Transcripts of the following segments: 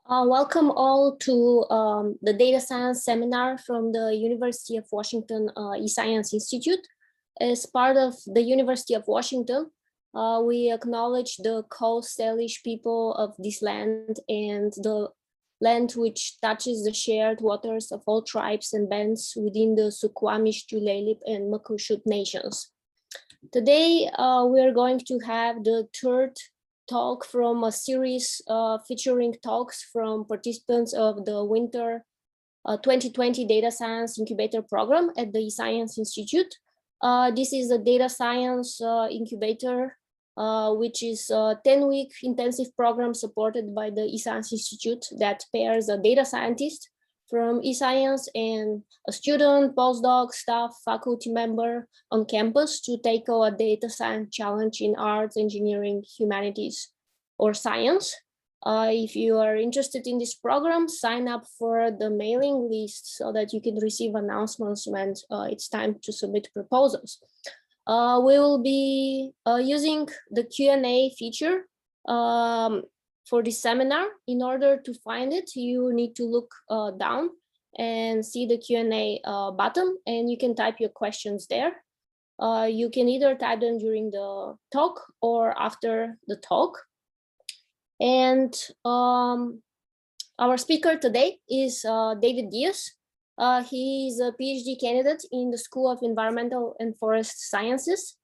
Welcome all to the Data Science Seminar from the University of Washington eScience Institute. As part of the University of Washington, we acknowledge the Coast Salish people of this land and the land which touches the shared waters of all tribes and bands within the Suquamish, Tulalip, and Muckleshoot nations. Today, we are going to have the third talk from a series featuring talks from participants of the winter 2020 Data Science Incubator Program at the eScience Institute. This is a data science incubator, which is a 10-week intensive program supported by the eScience Institute that pairs a data scientist from eScience and a student, postdoc, staff, faculty member on campus to tackle a data science challenge in arts, engineering, humanities, or science. If you are interested in this program, sign up for the mailing list so that you can receive announcements when it's time to submit proposals. We will be using the Q&A feature for this seminar. In order to find it, you need to look down and see the Q&A button, and you can type your questions there. You can either type them during the talk or after the talk. And our speaker today is David Diaz. He is a PhD candidate in the School of Environmental and Forest Sciences.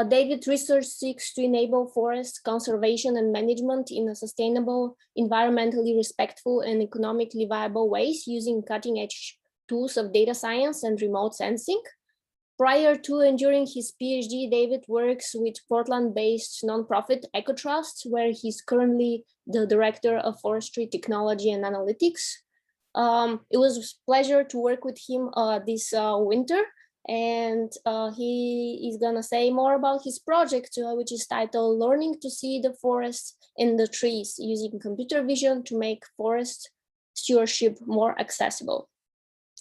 David's research seeks to enable forest conservation and management in a sustainable, environmentally respectful, and economically viable ways using cutting-edge tools of data science and remote sensing. Prior to and during his PhD, David works with Portland-based nonprofit EcoTrust, where he's currently the Director of Forestry Technology and Analytics. It was a pleasure to work with him this winter. And he is gonna say more about his project, which is titled Learning to See the Forest and the Trees Using Computer Vision to Make Forest Stewardship More Accessible.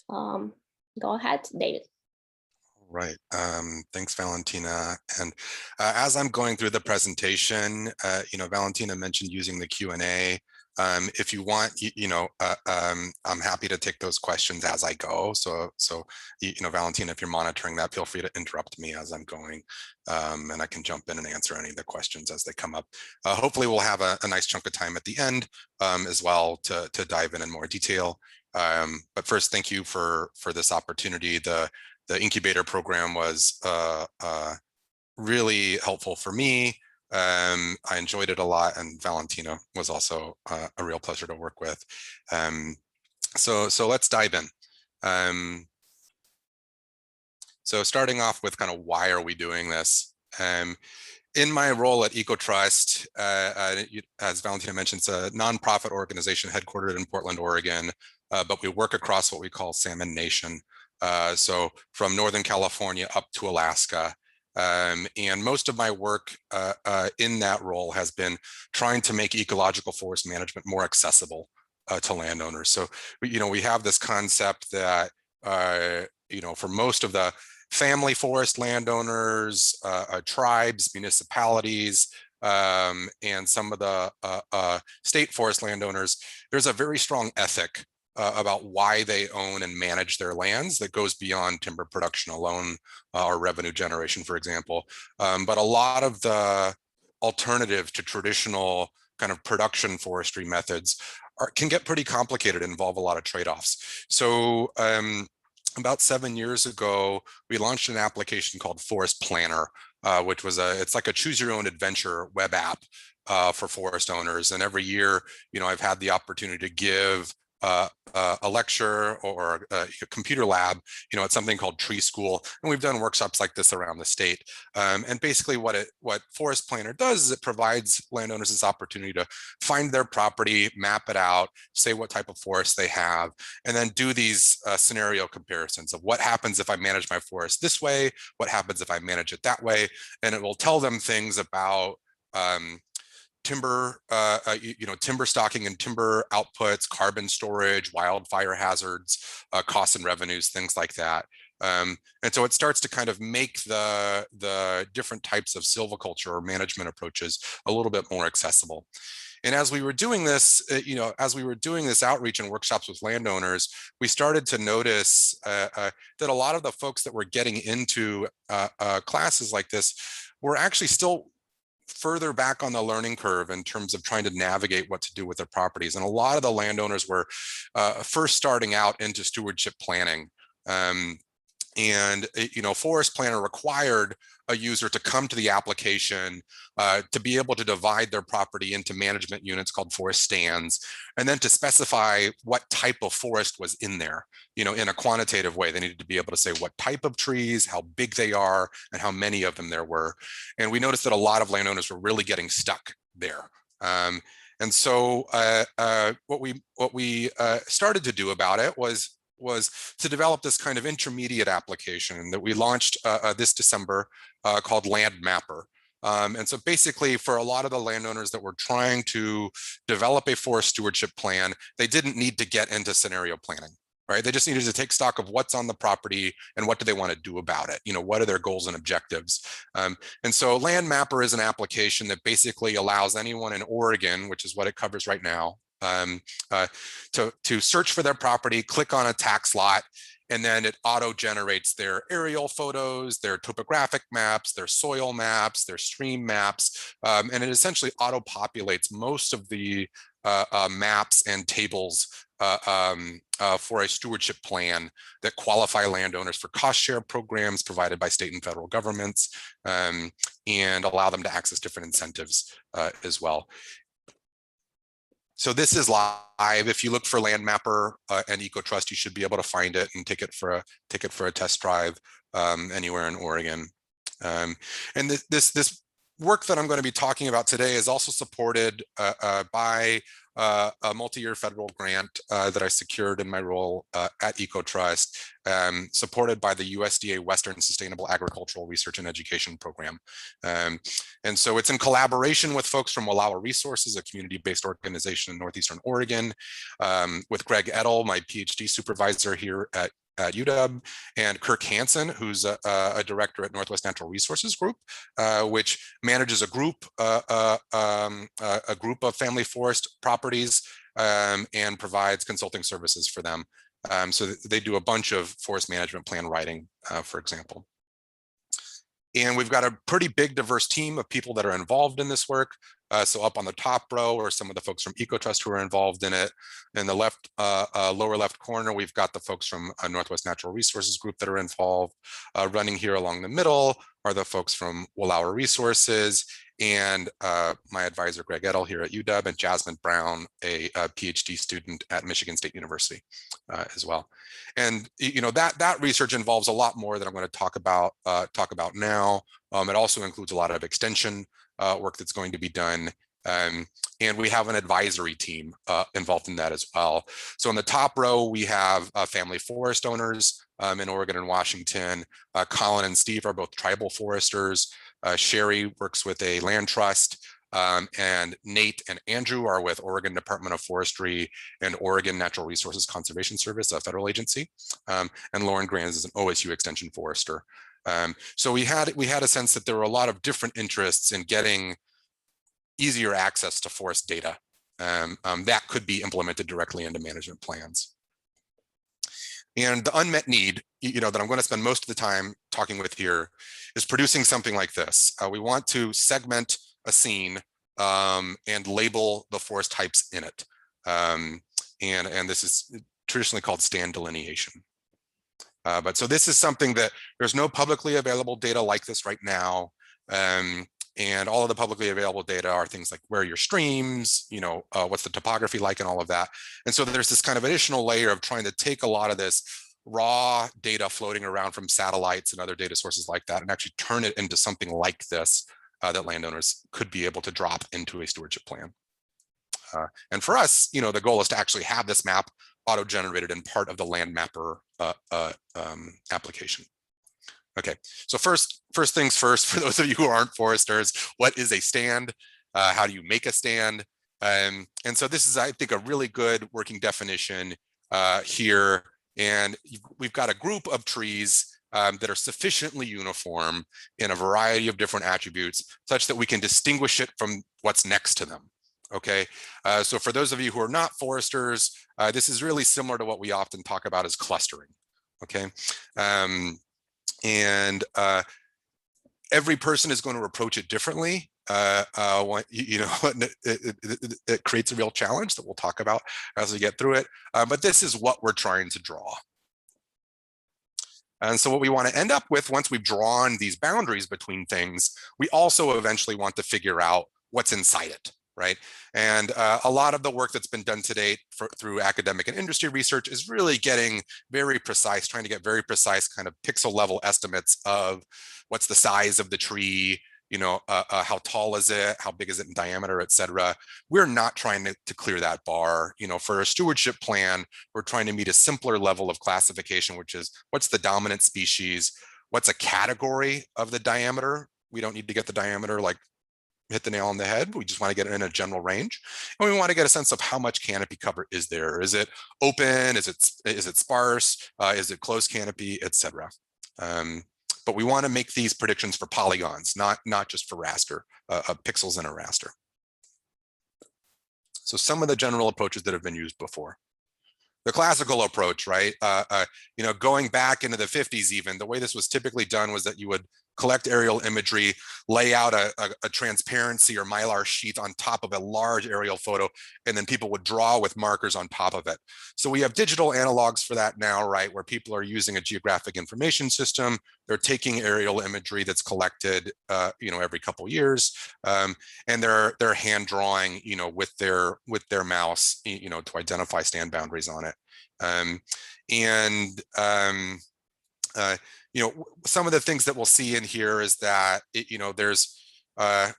Go ahead, David. Right. Thanks, Valentina. And as I'm going through presentation, Valentina mentioned using the Q&A. If you want, I'm happy to take those questions as I go. So Valentina, if you're monitoring that, feel free to interrupt me as I'm going, and I can jump in and answer any of the questions as they come up. Hopefully, we'll have a nice chunk of time at the end as well to dive in more detail. But first, thank you for this opportunity. The incubator program was really helpful for me. I enjoyed it a lot, and Valentina was also a real pleasure to work with. So let's dive in. So starting off with kind of why are we doing this? In my role at EcoTrust, as Valentina mentioned, it's a nonprofit organization headquartered in Portland, Oregon, but we work across what we call Salmon Nation. So from Northern California up to Alaska. And most of my work in that role has been trying to make ecological forest management more accessible to landowners. So, we have this concept that, for most of the family forest landowners, tribes, municipalities, and some of the state forest landowners, there's a very strong ethic about why they own and manage their lands that goes beyond timber production alone or revenue generation, for example. But a lot of the alternatives to traditional kind of production forestry methods can get pretty complicated and involve a lot of trade-offs. So about 7 years ago, we launched an application called Forest Planner, which was it's like a choose your own adventure web app for forest owners. And every year, I've had the opportunity to give a lecture or a computer lab, at something called Tree School, and we've done workshops like this around the state. And basically, what Forest Planner does is it provides landowners this opportunity to find their property, map it out, say what type of forest they have, and then do these scenario comparisons of what happens if I manage my forest this way, what happens if I manage it that way, and it will tell them things about timber, timber stocking and timber outputs, carbon storage, wildfire hazards, costs and revenues, things like that. And so it starts to kind of make the different types of silviculture or management approaches a little bit more accessible. And as we were doing this, as we were doing this outreach and workshops with landowners, we started to notice that a lot of the folks that were getting into classes like this were actually still further back on the learning curve in terms of trying to navigate what to do with their properties. And a lot of the landowners were first starting out into stewardship planning. And forest planner required a user to come to the application to be able to divide their property into management units called forest stands, and then to specify what type of forest was in there, in a quantitative way. They needed to be able to say what type of trees, how big they are, and how many of them there were. And we noticed that a lot of landowners were really getting stuck there. And so what we started to do about it was to develop this kind of intermediate application that we launched this December called Land Mapper. And so basically, for a lot of the landowners that were trying to develop a forest stewardship plan, they didn't need to get into scenario planning, right? They just needed to take stock of what's on the property and what do they want to do about it. What are their goals and objectives? And so Land Mapper is an application that basically allows anyone in Oregon, which is what it covers right now, to search for their property, click on a tax lot, and then it auto-generates their aerial photos, their topographic maps, their soil maps, their stream maps, and it essentially auto-populates most of the maps and tables for a stewardship plan that qualify landowners for cost share programs provided by state and federal governments, and allow them to access different incentives as well. So this is live. If you look for Land Mapper and EcoTrust, you should be able to find it and take it for a test drive anywhere in Oregon. And this work that I'm going to be talking about today is also supported by a multi-year federal grant that I secured in my role at EcoTrust, supported by the USDA Western Sustainable Agricultural Research and Education Program. And so it's in collaboration with folks from Wallowa Resources, a community-based organization in Northeastern Oregon, with Greg Edel, my PhD supervisor here at UW, and Kirk Hansen, who's a director at Northwest Natural Resources Group, which manages a group of family forest properties and provides consulting services for them. So they do a bunch of forest management plan writing, for example. And we've got a pretty big diverse team of people that are involved in this work. So up on the top row are some of the folks from EcoTrust who are involved in it. In the left, lower left corner, we've got the folks from Northwest Natural Resources Group that are involved. Running here along the middle are the folks from Wallowa Resources, and my advisor, Greg Edel, here at UW, and Jasmine Brown, a PhD student at Michigan State University as well. And that research involves a lot more that I'm going to talk about now. It also includes a lot of extension work that's going to be done. And we have an advisory team involved in that as well. So in the top row, we have family forest owners in Oregon and Washington. Colin and Steve are both tribal foresters. Sherry works with a land trust, and Nate and Andrew are with Oregon Department of Forestry and Oregon Natural Resources Conservation Service, a federal agency. And Lauren Granz is an OSU Extension forester. So we had a sense that there were a lot of different interests in getting easier access to forest data that could be implemented directly into management plans. And the unmet need, that I'm going to spend most of the time talking with here, is producing something like this. We want to segment a scene and label the forest types in it. And this is traditionally called stand delineation. But so this is something that there's no publicly available data like this right now. And all of the publicly available data are things like where are your streams, what's the topography like and all of that. And so there's this kind of additional layer of trying to take a lot of this raw data floating around from satellites and other data sources like that and actually turn it into something like this that landowners could be able to drop into a stewardship plan. And for us, the goal is to actually have this map auto-generated in part of the Land Mapper application. Okay, so first things first, for those of you who aren't foresters, what is a stand? How do you make a stand? And so this is, I think, a really good working definition here. And we've got a group of trees that are sufficiently uniform in a variety of different attributes such that we can distinguish it from what's next to them. Okay, so for those of you who are not foresters, this is really similar to what we often talk about as clustering. Okay, and every person is going to approach it differently. It creates a real challenge that we'll talk about as we get through it. But this is what we're trying to draw. And so what we want to end up with, once we've drawn these boundaries between things, we also eventually want to figure out what's inside it, right? And a lot of the work that's been done to date through academic and industry research is really getting very precise, trying to get very precise kind of pixel level estimates of what's the size of the tree, how tall is it, how big is it in diameter, et cetera. We're not trying to clear that bar. For a stewardship plan, we're trying to meet a simpler level of classification, which is what's the dominant species, what's a category of the diameter. We don't need to get the diameter like hit the nail on the head. We just want to get it in a general range. And we want to get a sense of how much canopy cover is there. Is it open? Is it sparse? Is it close canopy, et cetera. But we want to make these predictions for polygons, not just for raster, pixels in a raster. So some of the general approaches that have been used before. The classical approach, right? Going back into the 50s even, the way this was typically done was that you would collect aerial imagery, lay out a transparency or mylar sheath on top of a large aerial photo, and then people would draw with markers on top of it. So we have digital analogs for that now, right? Where people are using a geographic information system. They're taking aerial imagery that's collected, every couple of years, and they're hand drawing, with their mouse, to identify stand boundaries on it. Some of the things that we'll see in here is that, there's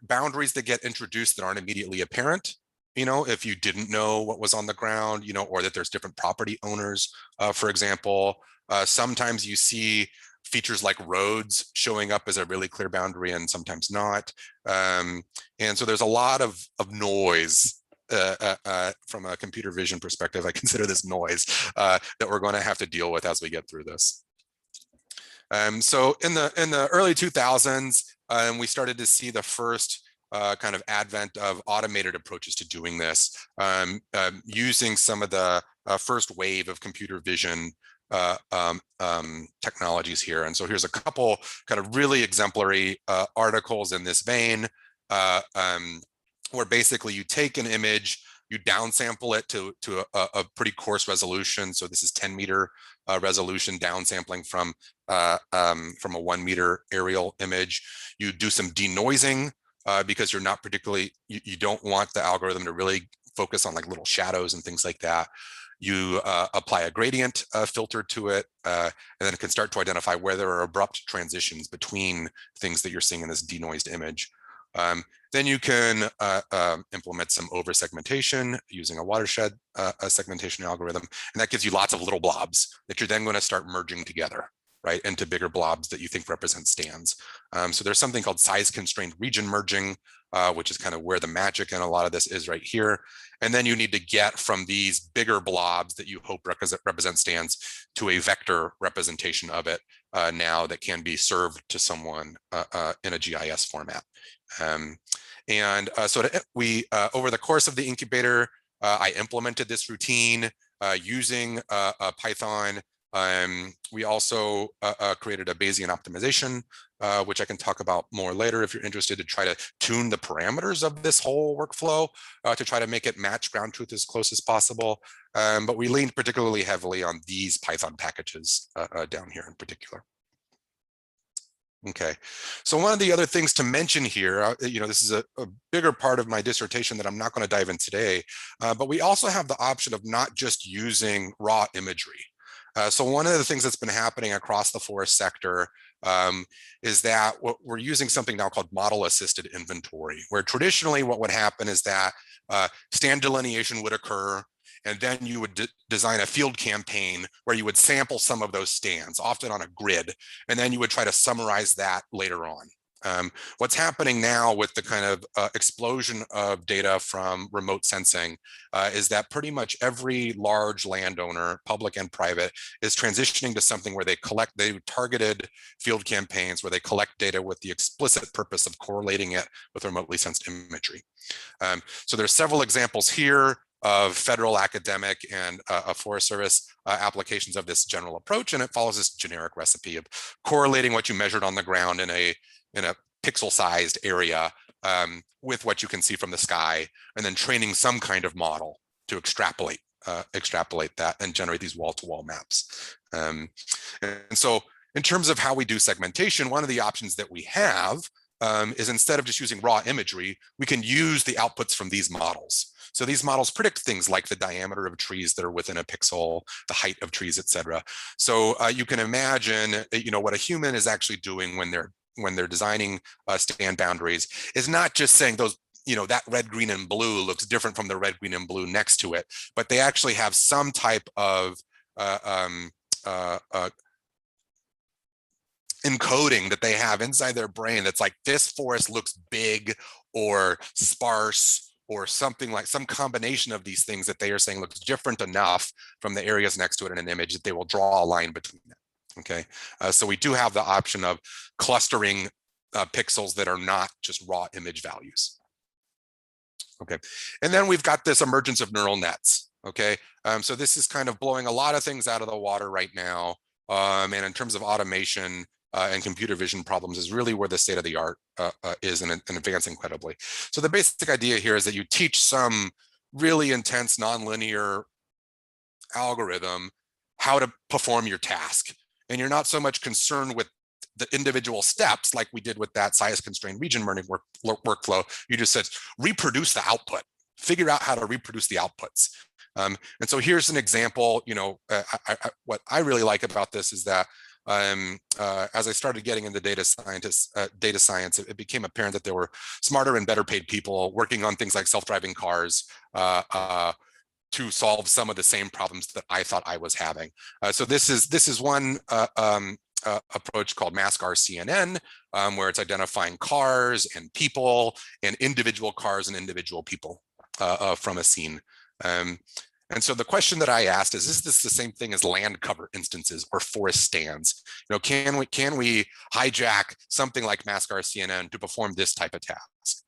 boundaries that get introduced that aren't immediately apparent. If you didn't know what was on the ground, or that there's different property owners, for example. Sometimes you see features like roads showing up as a really clear boundary and sometimes not. And so there's a lot of noise. From a computer vision perspective, I consider this noise that we're going to have to deal with as we get through this. So in the early 2000s, we started to see the first kind of advent of automated approaches to doing this, using some of the first wave of computer vision technologies here. And so here's a couple kind of really exemplary articles in this vein, where basically you take an image, you downsample it to a pretty coarse resolution. So this is 10-meter resolution downsampling from a 1-meter aerial image. You do some denoising because you're not particularly, you don't want the algorithm to really focus on like little shadows and things like that. You apply a gradient filter to it, and then it can start to identify where there are abrupt transitions between things that you're seeing in this denoised image. Then you can implement some over segmentation using a watershed segmentation algorithm, and that gives you lots of little blobs that you're then going to start merging together, right, into bigger blobs that you think represent stands. So there's something called size constrained region merging, which is kind of where the magic in a lot of this is right here. And then you need to get from these bigger blobs that you hope represent stands to a vector representation of it now that can be served to someone in a GIS format. So over the course of the incubator, I implemented this routine using Python. We also created a Bayesian optimization, which I can talk about more later if you're interested, to try to tune the parameters of this whole workflow to try to make it match ground truth as close as possible. But we leaned particularly heavily on these Python packages down here in particular. Okay, so one of the other things to mention here, this is a bigger part of my dissertation that I'm not going to dive in today, but we also have the option of not just using raw imagery. So one of the things that's been happening across the forest sector is that we're using something now called model-assisted inventory, where traditionally what would happen is that stand delineation would occur, and then you would design a field campaign where you would sample some of those stands, often on a grid, and then you would try to summarize that later on. What's happening now with the kind of explosion of data from remote sensing is that pretty much every large landowner, public and private, is transitioning to something where they targeted field campaigns where they collect data with the explicit purpose of correlating it with remotely sensed imagery. So there's several examples here of federal, academic, and Forest Service applications of this general approach, and it follows this generic recipe of correlating what you measured on the ground in a pixel-sized area with what you can see from the sky, and then training some kind of model to extrapolate that and generate these wall-to-wall maps. And so in terms of how we do segmentation, one of the options that we have is instead of just using raw imagery, we can use the outputs from these models. So these models predict things like the diameter of trees that are within a pixel, the height of trees, et cetera. So you can imagine, what a human is actually doing when they're designing stand boundaries is not just saying those, that red, green, and blue looks different from the red, green, and blue next to it, but they actually have some type of encoding that they have inside their brain that's like, this forest looks big or sparse or something, like some combination of these things that they are saying looks different enough from the areas next to it in an image that they will draw a line between them. Okay, so we do have the option of clustering pixels that are not just raw image values. Okay, and then we've got this emergence of neural nets. Okay, so this is kind of blowing a lot of things out of the water right now. And in terms of automation and computer vision problems is really where the state of the art is and advance incredibly. So the basic idea here is that you teach some really intense nonlinear algorithm how to perform your task. And you're not so much concerned with the individual steps like we did with that size-constrained region learning workflow. You just said, reproduce the output, figure out how to reproduce the outputs. And so here's an example. What I really like about this is that as I started getting into data science, it became apparent that there were smarter and better paid people working on things like self-driving cars to solve some of the same problems that I thought I was having. So this is one approach called mask-RCNN, where it's identifying cars and people and individual cars and individual people from a scene. And so the question that I asked is this the same thing as land cover instances or forest stands? Can we hijack something like mask-RCNN to perform this type of task?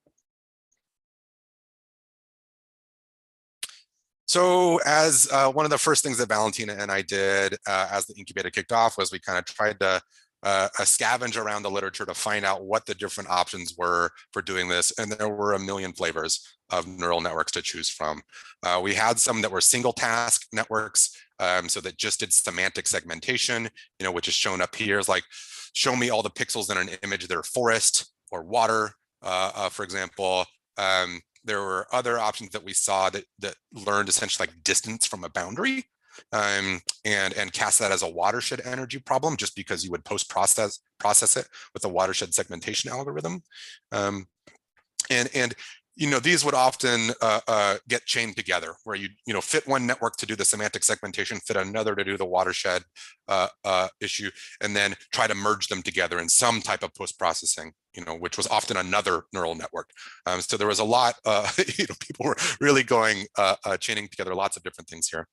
So as one of the first things that Valentina and I did as the incubator kicked off was we kind of tried to scavenge around the literature to find out what the different options were for doing this. And there were a million flavors of neural networks to choose from. We had some that were single task networks, so that just did semantic segmentation, which is shown up here, is like, show me all the pixels in an image that are forest or water, for example. There were other options that we saw that learned essentially like distance from a boundary, and cast that as a watershed energy problem, just because you would process it with a watershed segmentation algorithm. And these would often get chained together, where you fit one network to do the semantic segmentation, fit another to do the watershed issue, and then try to merge them together in some type of post-processing, which was often another neural network. So there was a lot, people were really going, chaining together lots of different things here.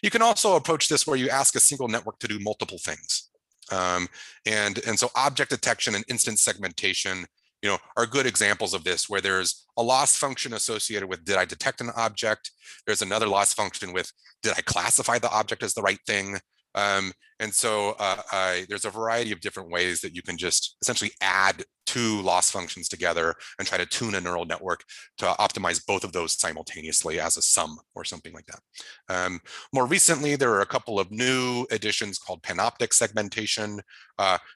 You can also approach this where you ask a single network to do multiple things. And so object detection and instance segmentation are good examples of this, where there's a loss function associated with, did I detect an object? There's another loss function with, did I classify the object as the right thing? And so there's a variety of different ways that you can just essentially add two loss functions together and try to tune a neural network to optimize both of those simultaneously as a sum or something like that. More recently, there are a couple of new additions called panoptic segmentation,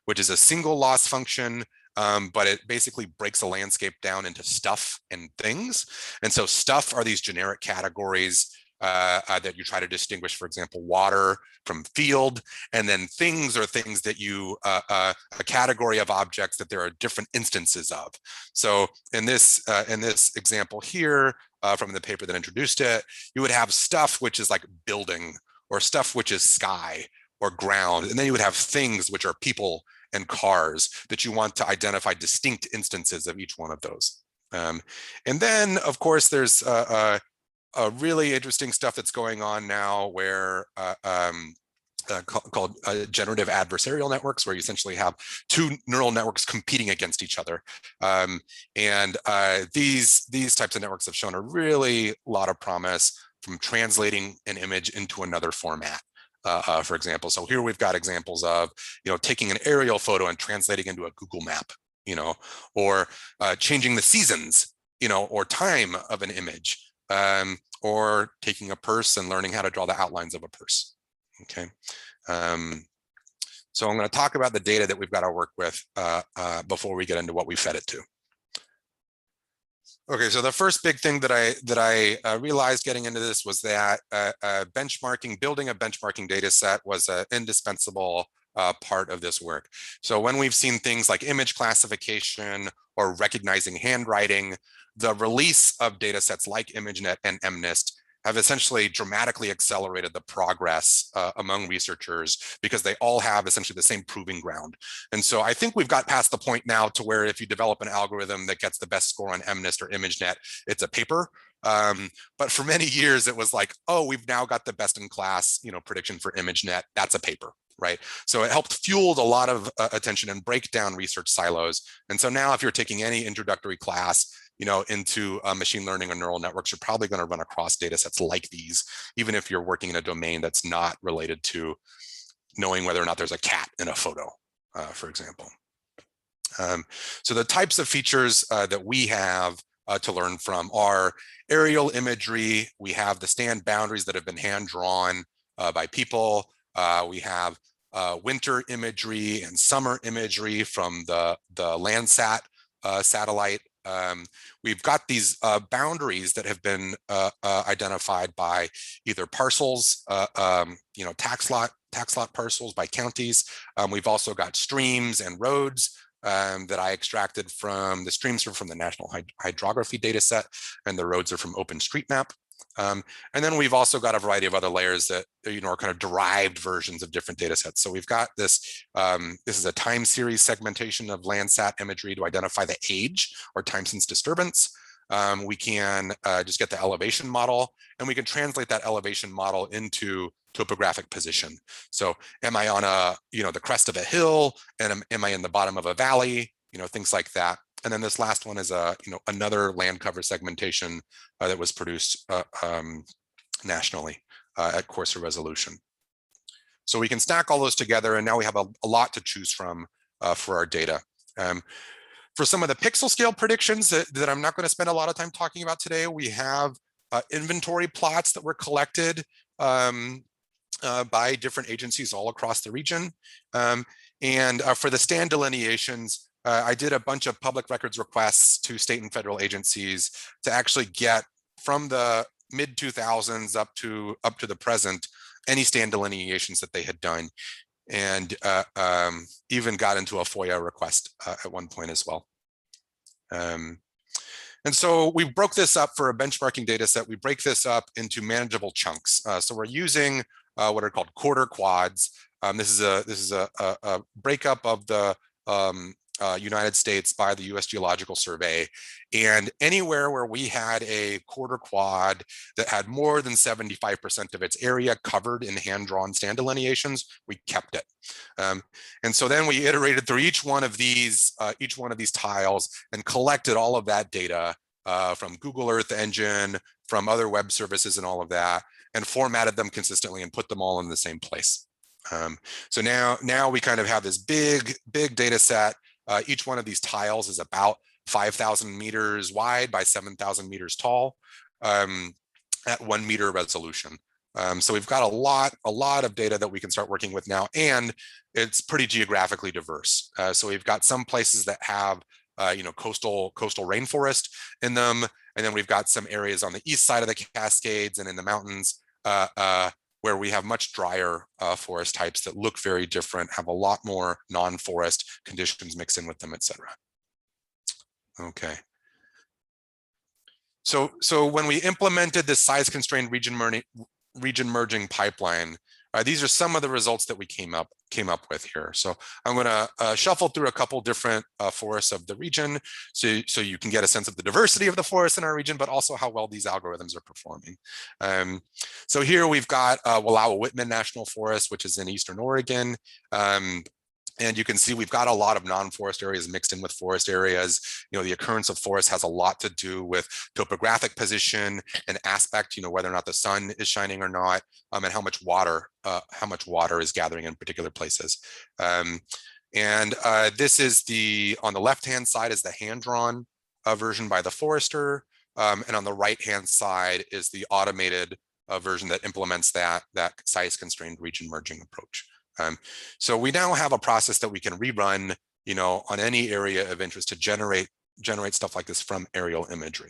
which is a single loss function, but it basically breaks a landscape down into stuff and things. And so stuff are these generic categories that you try to distinguish, for example, water from field, and then things are things that you, a category of objects that there are different instances of. So in this example here, from the paper that introduced it, you would have stuff which is like building, or stuff which is sky or ground, and then you would have things which are people and cars that you want to identify distinct instances of each one of those. And then, of course, there's really interesting stuff that's going on now where called generative adversarial networks, where you essentially have two neural networks competing against each other. These types of networks have shown a really lot of promise from translating an image into another format. For example, so here we've got examples of, taking an aerial photo and translating into a Google map, or changing the seasons, or time of an image, or taking a purse and learning how to draw the outlines of a purse. Okay. So I'm going to talk about the data that we've got to work with before we get into what we fed it to. Okay, so the first big thing that I realized getting into this was that building a benchmarking data set was an indispensable part of this work. So when we've seen things like image classification or recognizing handwriting, the release of data sets like ImageNet and MNIST have essentially dramatically accelerated the progress among researchers, because they all have essentially the same proving ground. And so I think we've got past the point now to where if you develop an algorithm that gets the best score on MNIST or ImageNet, it's a paper. But for many years, it was like, oh, we've now got the best in class, prediction for ImageNet. That's a paper, right? So it helped fueled a lot of attention and break down research silos. And so now if you're taking any introductory class, into machine learning or neural networks, you're probably going to run across data sets like these, even if you're working in a domain that's not related to knowing whether or not there's a cat in a photo, for example. So the types of features that we have to learn from are aerial imagery. We have the stand boundaries that have been hand-drawn by people. We have winter imagery and summer imagery from the Landsat satellite. We've got these boundaries that have been identified by either parcels, tax lot parcels by counties. We've also got streams and roads that I extracted from. The streams are from the National Hydrography data set, and the roads are from OpenStreetMap. And then we've also got a variety of other layers that are kind of derived versions of different data sets. So we've got this, this is a time series segmentation of Landsat imagery to identify the age or time since disturbance. We can just get the elevation model, and we can translate that elevation model into topographic position. So am I on the crest of a hill, and am I in the bottom of a valley, things like that. And then this last one is another land cover segmentation that was produced nationally at coarser resolution. So we can stack all those together, and now we have a lot to choose from for our data. For some of the pixel scale predictions that I'm not going to spend a lot of time talking about today, we have inventory plots that were collected by different agencies all across the region. And for the stand delineations, I did a bunch of public records requests to state and federal agencies to actually get from the mid 2000s up to the present any stand delineations that they had done, and even got into a FOIA request at one point as well. And so we broke this up for a benchmarking data set. We break this up into manageable chunks. So we're using what are called quarter quads. This is a breakup of the United States by the US Geological Survey, and anywhere where we had a quarter quad that had more than 75% of its area covered in hand-drawn stand delineations, we kept it. And so then we iterated through each one of these tiles and collected all of that data from Google Earth Engine, from other web services and all of that, and formatted them consistently and put them all in the same place. So now we kind of have this big data set. Each one of these tiles is about 5,000 meters wide by 7,000 meters tall at 1 meter resolution. So we've got a lot of data that we can start working with now, and it's pretty geographically diverse. So we've got some places that have coastal rainforest in them, and then we've got some areas on the east side of the Cascades and in the mountains where we have much drier forest types that look very different, have a lot more non-forest conditions mixed in with them, et cetera. Okay. So when we implemented this size-constrained region merging pipeline, These are some of the results that we came up with here. So I'm going to shuffle through a couple different forests of the region, so you can get a sense of the diversity of the forests in our region, but also how well these algorithms are performing. So here we've got Wallowa-Whitman National Forest, which is in eastern Oregon. And you can see we've got a lot of non-forest areas mixed in with forest areas. The occurrence of forest has a lot to do with topographic position and aspect, whether or not the sun is shining or not, and how much water is gathering in particular places. This is on the left-hand side is the hand-drawn version by the forester, and on the right-hand side is the automated version that implements that size-constrained region merging approach. So we now have a process that we can rerun, on any area of interest to generate stuff like this from aerial imagery.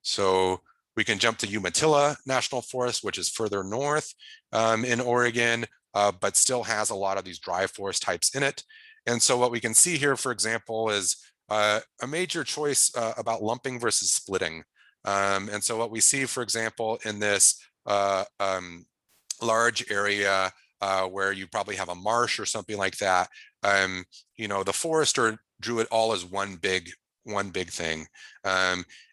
So we can jump to Umatilla National Forest, which is further north in Oregon, but still has a lot of these dry forest types in it. And so what we can see here, for example, is a major choice about lumping versus splitting. And so what we see, for example, in this large area where you probably have a marsh or something like that, the forester drew it all as one big thing.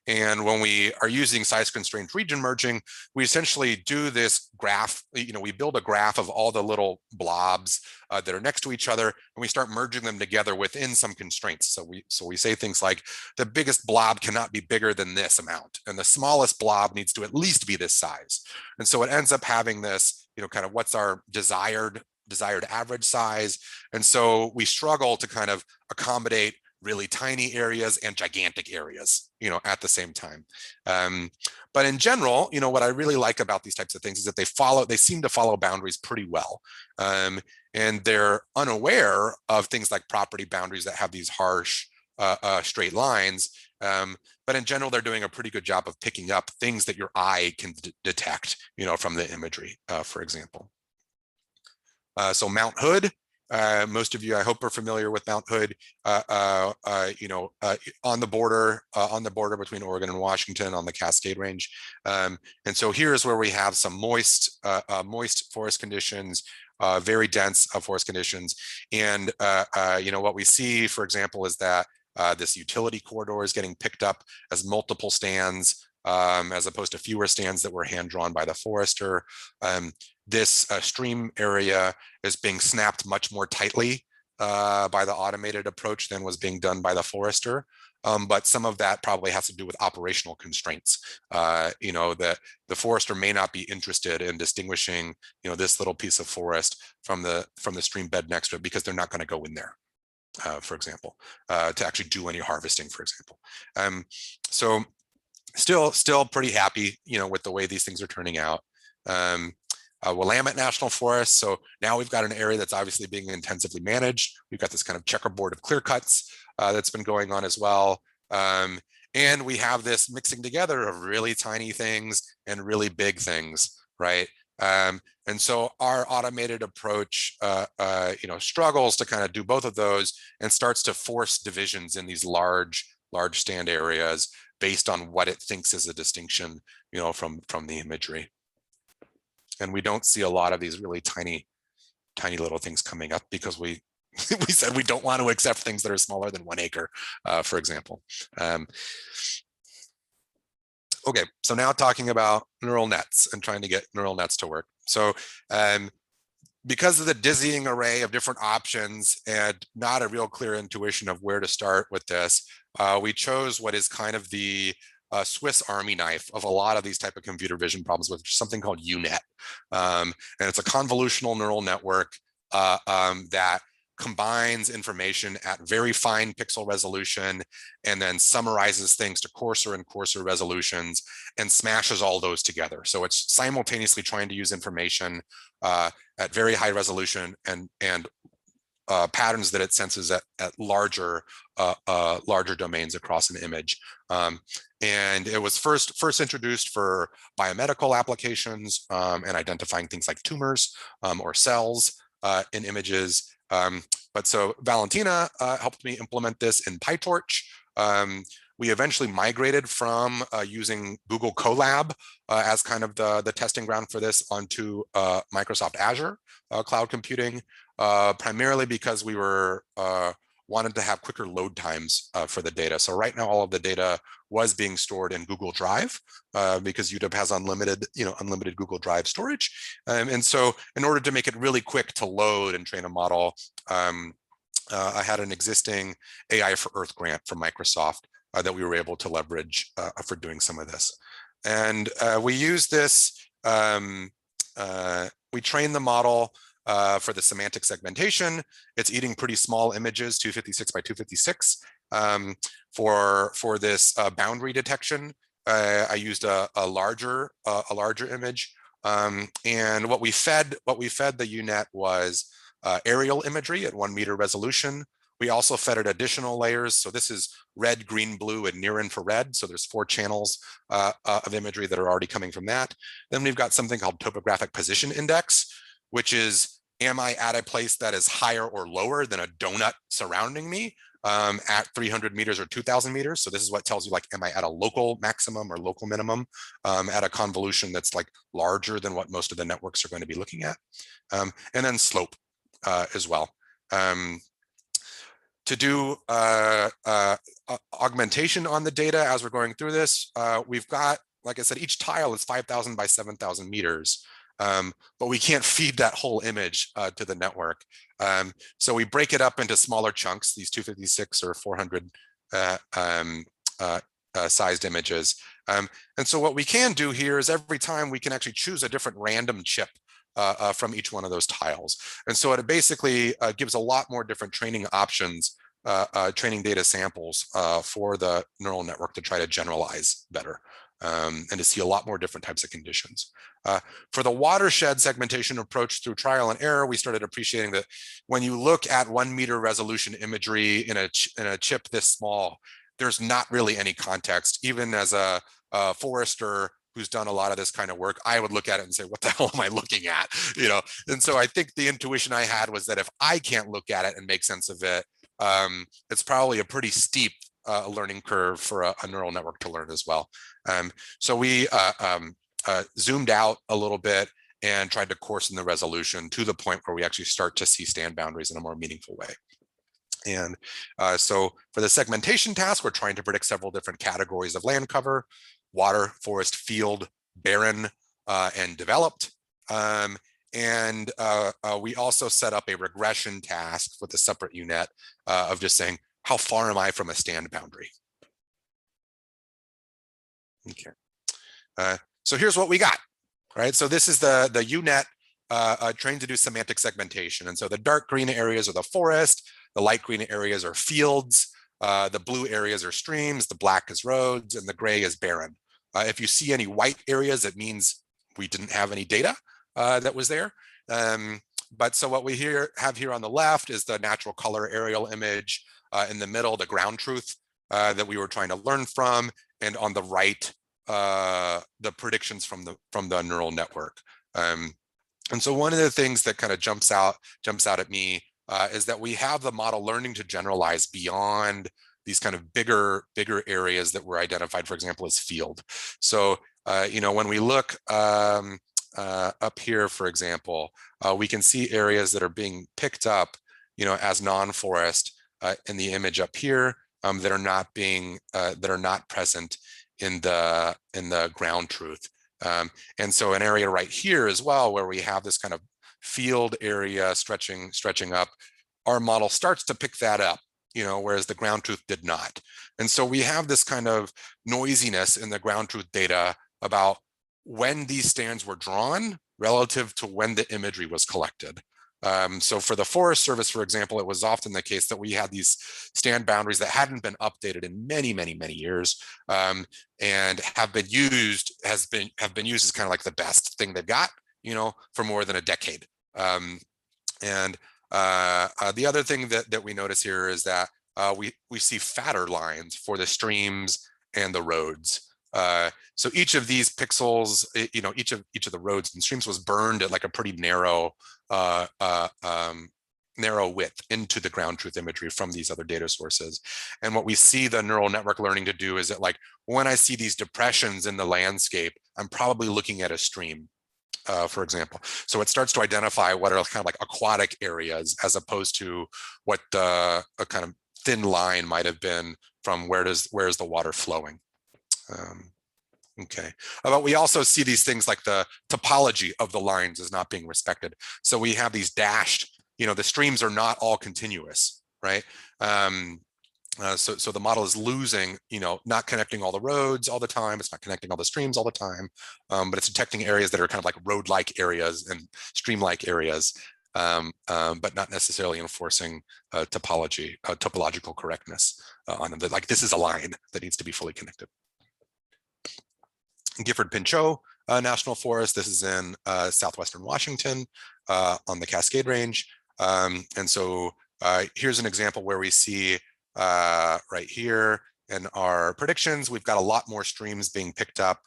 And when we are using size-constrained region merging, we essentially do this graph. We build a graph of all the little blobs that are next to each other, and we start merging them together within some constraints. So we say things like the biggest blob cannot be bigger than this amount, and the smallest blob needs to at least be this size. And so it ends up having this, kind of what's our desired average size. And so we struggle to kind of accommodate really tiny areas and gigantic areas, at the same time. But in general, what I really like about these types of things is that they seem to follow boundaries pretty well. And they're unaware of things like property boundaries that have these harsh straight lines. But in general, they're doing a pretty good job of picking up things that your eye can detect, from the imagery, for example. So Mount Hood, most of you, I hope, are familiar with Mount Hood, on the border between Oregon and Washington on the Cascade Range. And so here's where we have some moist forest conditions, very dense forest conditions. And, what we see, for example, is that this utility corridor is getting picked up as multiple stands, as opposed to fewer stands that were hand-drawn by the forester. This stream area is being snapped much more tightly by the automated approach than was being done by the forester. But some of that probably has to do with operational constraints. The forester may not be interested in distinguishing, this little piece of forest from the stream bed next to it, because they're not going to go in there, for example, to actually do any harvesting, for example. So still pretty happy, with the way these things are turning out. Willamette National Forest. So now we've got an area that's obviously being intensively managed. We've got this kind of checkerboard of clear cuts that's been going on as well. And we have this mixing together of really tiny things and really big things, right? And so our automated approach, struggles to kind of do both of those and starts to force divisions in these large stand areas based on what it thinks is a distinction, from the imagery. And we don't see a lot of these really tiny little things coming up because we said we don't want to accept things that are smaller than 1 acre, for example. Okay, so now talking about neural nets and trying to get neural nets to work. So because of the dizzying array of different options and not a real clear intuition of where to start with this, we chose what is kind of the Swiss Army knife of a lot of these type of computer vision problems, with something called UNet. And it's a convolutional neural network that combines information at very fine pixel resolution and then summarizes things to coarser and coarser resolutions and smashes all those together. So it's simultaneously trying to use information at very high resolution and patterns that it senses at larger domains across an image. And it was first introduced for biomedical applications and identifying things like tumors or cells in images. But so Valentina helped me implement this in PyTorch, We eventually migrated from using Google Colab as kind of the testing ground for this onto Microsoft Azure cloud computing, primarily because we were wanted to have quicker load times for the data. So right now, all of the data was being stored in Google Drive because UW has unlimited Google Drive storage. And so in order to make it really quick to load and train a model, I had an existing AI for Earth grant from Microsoft that we were able to leverage for doing some of this. And we use this, we trained the model for the semantic segmentation. It's eating pretty small images, 256 by 256. For this boundary detection, I used a larger image. And what we fed the UNet was aerial imagery at 1 meter resolution. We also fed it additional layers. So this is red, green, blue, and near infrared. So there's 4 channels of imagery that are already coming from that. Then we've got something called topographic position index, which is, am I at a place that is higher or lower than a donut surrounding me at 300 meters or 2000 meters? So this is what tells you, like, am I at a local maximum or local minimum at a convolution that's like larger than what most of the networks are going to be looking at? And then slope as well. To do augmentation on the data as we're going through this, we've got, like I said, each tile is 5,000 by 7,000 meters. But we can't feed that whole image to the network. So we break it up into smaller chunks, these 256 or 400 sized images. And so what we can do here is every time we can actually choose a different random chip from each one of those tiles. And so it basically gives a lot more different training options, training data samples for the neural network to try to generalize better. And to see a lot more different types of conditions. For the watershed segmentation approach through trial and error, we started appreciating that when you look at 1 meter resolution imagery in a chip this small, there's not really any context. Even as a forester who's done a lot of this kind of work, I would look at it and say, what the hell am I looking at? And so I think the intuition I had was that if I can't look at it and make sense of it, it's probably a pretty steep learning curve for a neural network to learn as well. So we zoomed out a little bit and tried to coarsen the resolution to the point where we actually start to see stand boundaries in a more meaningful way. And so for the segmentation task, we're trying to predict several different categories of land cover: water, forest, field, barren, and developed. And we also set up a regression task with a separate UNet of just saying, how far am I from a stand boundary? Okay. So here's what we got, right? So this is the UNet trained to do semantic segmentation. And so the dark green areas are the forest, the light green areas are fields, the blue areas are streams, the black is roads, and the gray is barren. If you see any white areas, it means we didn't have any data that was there. But so what we have here on the left is the natural color aerial image. In the middle, the ground truth that we were trying to learn from, and on the right, the predictions from the neural network. And so one of the things that kind of jumps out at me is that we have the model learning to generalize beyond these kind of bigger areas that were identified, for example, as field. So when we look up here, for example, we can see areas that are being picked up, as non-forest in the image up here that are not present in the ground truth. And so an area right here as well, where we have this kind of field area stretching up, our model starts to pick that up, whereas the ground truth did not. And so we have this kind of noisiness in the ground truth data about when these stands were drawn relative to when the imagery was collected. So for the Forest Service, for example, it was often the case that we had these stand boundaries that hadn't been updated in many years, and have been used as kind of like the best thing they've got, for more than a decade. And the other thing that we notice here is that we see fatter lines for the streams and the roads. So each of these pixels, each of the roads and streams was burned at like a pretty narrow narrow width into the ground truth imagery from these other data sources. And what we see the neural network learning to do is that, like, when I see these depressions in the landscape, I'm probably looking at a stream, for example. So it starts to identify what are kind of like aquatic areas, as opposed to what a kind of thin line might have been from where is the water flowing. Okay, but we also see these things like the topology of the lines is not being respected. So we have these dashed, the streams are not all continuous, right? So the model is losing, not connecting all the roads all the time. It's not connecting all the streams all the time, but it's detecting areas that are kind of like road-like areas and stream-like areas, but not necessarily enforcing topological correctness on them. Like, this is a line that needs to be fully connected. Gifford-Pinchot National Forest. This is in southwestern Washington on the Cascade Range. And so here's an example where we see right here in our predictions, we've got a lot more streams being picked up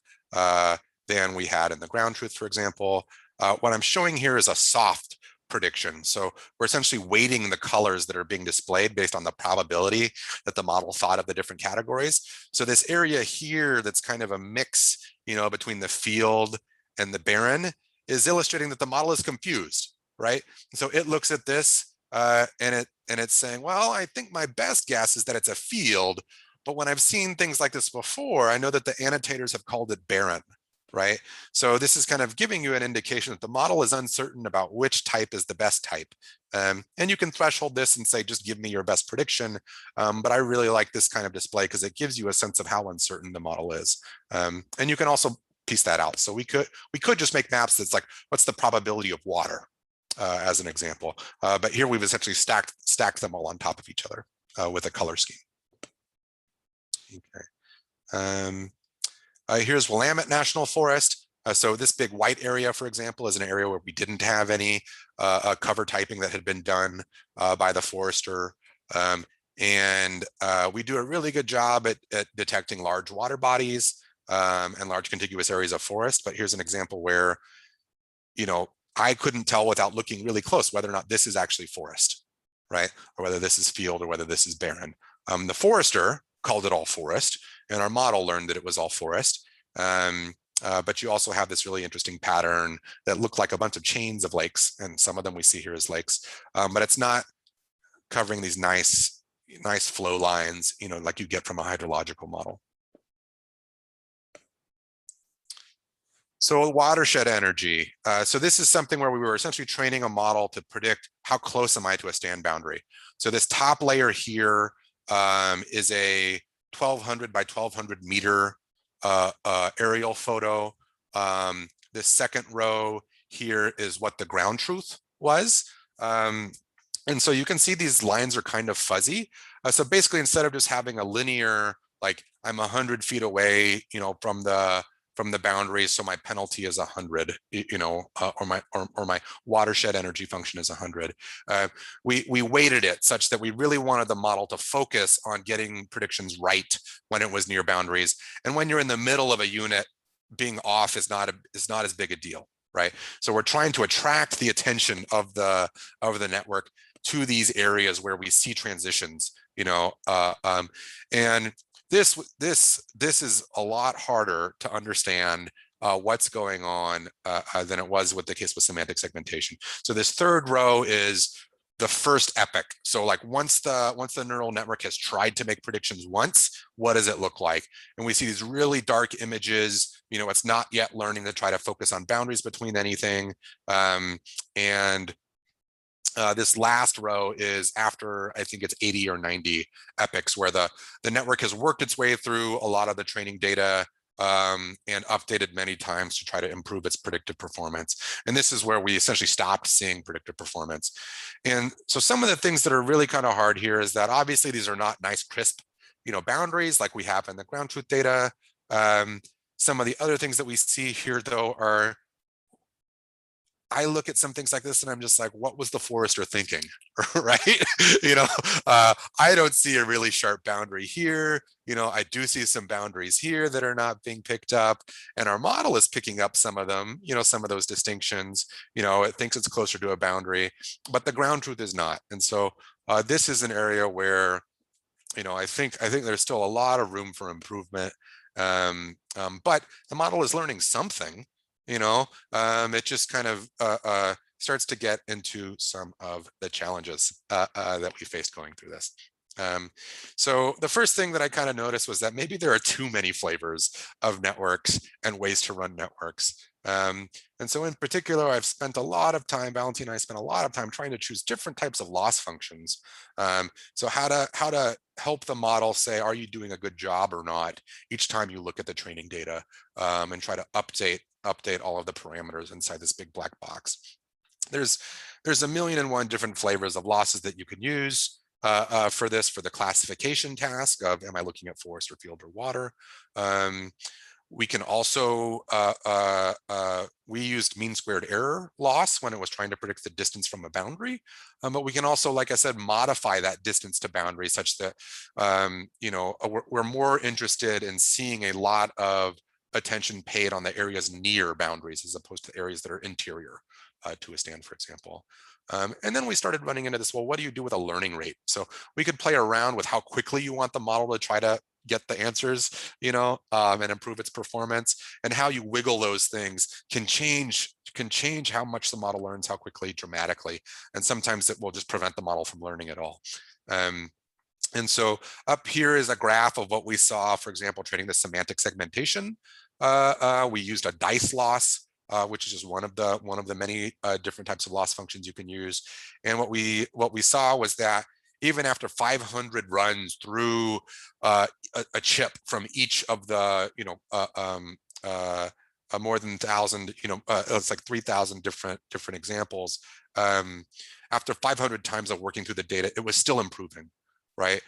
than we had in the ground truth, for example. What I'm showing here is a soft prediction. So we're essentially weighting the colors that are being displayed based on the probability that the model thought of the different categories. So this area here that's kind of a mix, between the field and the barren is illustrating that the model is confused, right? So it looks at this and it's saying, well, I think my best guess is that it's a field, but when I've seen things like this before, I know that the annotators have called it barren, right? So this is kind of giving you an indication that the model is uncertain about which type is the best type. And you can threshold this and say, just give me your best prediction. But I really like this kind of display because it gives you a sense of how uncertain the model is. And you can also piece that out. So we could just make maps that's like, what's the probability of water as an example. But here we've essentially stacked them all on top of each other with a color scheme. Okay. Here's Willamette National Forest. So this big white area, for example, is an area where we didn't have any cover typing that had been done by the forester. And we do a really good job at detecting large water bodies and large contiguous areas of forest. But here's an example where, I couldn't tell without looking really close whether or not this is actually forest, right? Or whether this is field or whether this is barren. The forester called it all forest, and our model learned that it was all forest. But you also have this really interesting pattern that look like a bunch of chains of lakes, and some of them we see here as lakes, but it's not covering these nice flow lines, like you get from a hydrological model. So watershed energy. So this is something where we were essentially training a model to predict how close am I to a stand boundary. So this top layer here is a 1200 by 1200 meter aerial photo. This second row here is what the ground truth was. And so you can see these lines are kind of fuzzy. So basically, instead of just having a linear, like I'm 100 feet away, from the boundary, so my penalty is 100, or my watershed energy function is 100. We weighted it such that we really wanted the model to focus on getting predictions right when it was near boundaries, and when you're in the middle of a unit, being off is not as big a deal, right? So we're trying to attract the attention of the network to these areas where we see transitions, and this is a lot harder to understand what's going on than it was with the case with semantic segmentation. So this third row is the first epoch. So like once the neural network has tried to make predictions once, what does it look like? And we see these really dark images. It's not yet learning to try to focus on boundaries between anything. This last row is after, I think it's 80 or 90 epochs, where the network has worked its way through a lot of the training data and updated many times to try to improve its predictive performance. And this is where we essentially stopped seeing predictive performance. And so some of the things that are really kind of hard here is that obviously these are not nice, crisp, boundaries like we have in the ground truth data. Some of the other things that we see here, though, are I look at some things like this and I'm just like, what was the forester thinking, right? I don't see a really sharp boundary here. I do see some boundaries here that are not being picked up, and our model is picking up some of them, some of those distinctions. It thinks it's closer to a boundary, but the ground truth is not. And so this is an area where, I think there's still a lot of room for improvement. But the model is learning something. It just kind of starts to get into some of the challenges that we faced going through this. So the first thing that I kind of noticed was that maybe there are too many flavors of networks and ways to run networks. And so in particular, I've spent a lot of time, Valentina and I spent a lot of time trying to choose different types of loss functions. So how to help the model say, are you doing a good job or not, each time you look at the training data, and try to update all of the parameters inside this big black box. There's a million and one different flavors of losses that you can use for the classification task of, am I looking at forest or field or water? We can also, we used mean squared error loss when it was trying to predict the distance from a boundary. But we can also, like I said, modify that distance to boundary such that, we're more interested in seeing a lot of attention paid on the areas near boundaries as opposed to areas that are interior to a stand, for example. And then we started running into this, well, what do you do with a learning rate? So we could play around with how quickly you want the model to try to get the answers, and improve its performance, and how you wiggle those things can change how much the model learns, how quickly, dramatically. And sometimes it will just prevent the model from learning at all. And so up here is a graph of what we saw, for example, training the semantic segmentation. We used a dice loss, which is just one of the many different types of loss functions you can use. And what we saw was that even after 500 runs through a chip from each of the, more than 1,000, it's like 3,000 different examples. After 500 times of working through the data, it was still improving, right?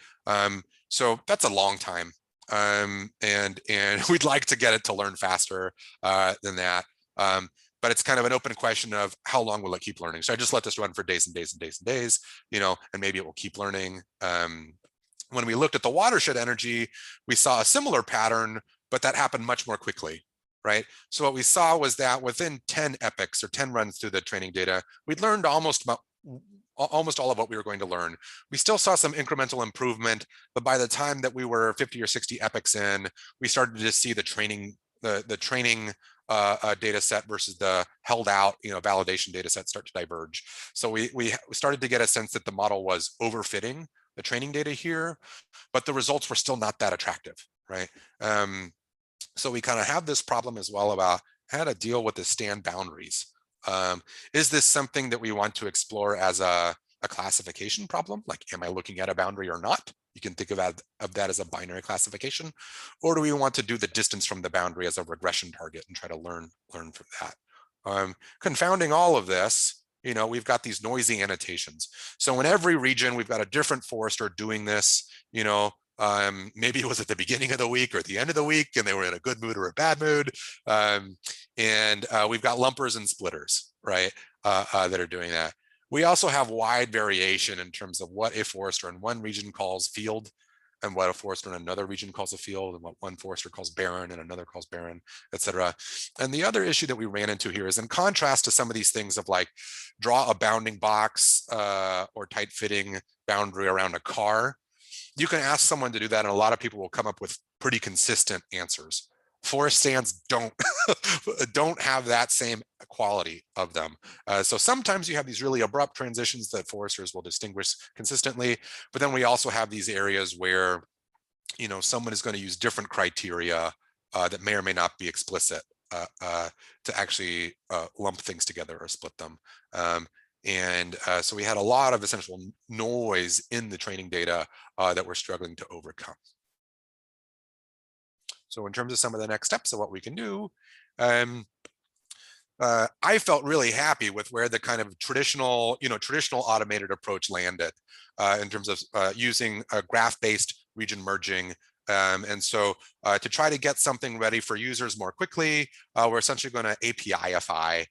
So that's a long time. And we'd like to get it to learn faster than that. But it's kind of an open question of how long will it keep learning. So I just let this run for days and days and days and days, and maybe it will keep learning. When we looked at the watershed energy, we saw a similar pattern, but that happened much more quickly, right? So what we saw was that within 10 epochs or 10 runs through the training data, we'd learned almost all of what we were going to learn. We still saw some incremental improvement, but by the time that we were 50 or 60 epochs in, we started to see the training data set versus the held out, validation data set start to diverge. So we started to get a sense that the model was overfitting the training data here, but the results were still not that attractive, right? So we kind of have this problem as well about how to deal with the stand boundaries. Is this something that we want to explore as a classification problem? Like, am I looking at a boundary or not? You can think of that as a binary classification. Or do we want to do the distance from the boundary as a regression target and try to learn from that? Confounding all of this, we've got these noisy annotations. So in every region, we've got a different forester doing this. Maybe it was at the beginning of the week or at the end of the week, and they were in a good mood or a bad mood. And we've got lumpers and splitters, right, that are doing that. We also have wide variation in terms of what a forester in one region calls field and what a forester in another region calls a field, and what one forester calls barren and another calls barren, et cetera. And the other issue that we ran into here is, in contrast to some of these things of like draw a bounding box or tight fitting boundary around a car, you can ask someone to do that and a lot of people will come up with pretty consistent answers. Forest stands don't have that same quality of them. So sometimes you have these really abrupt transitions that foresters will distinguish consistently, but then we also have these areas where, someone is going to use different criteria that may or may not be explicit to actually lump things together or split them. So we had a lot of essential noise in the training data that we're struggling to overcome. So in terms of some of the next steps of what we can do, I felt really happy with where the kind of traditional automated approach landed in terms of using a graph-based region merging. And so to try to get something ready for users more quickly, we're essentially going to API-ify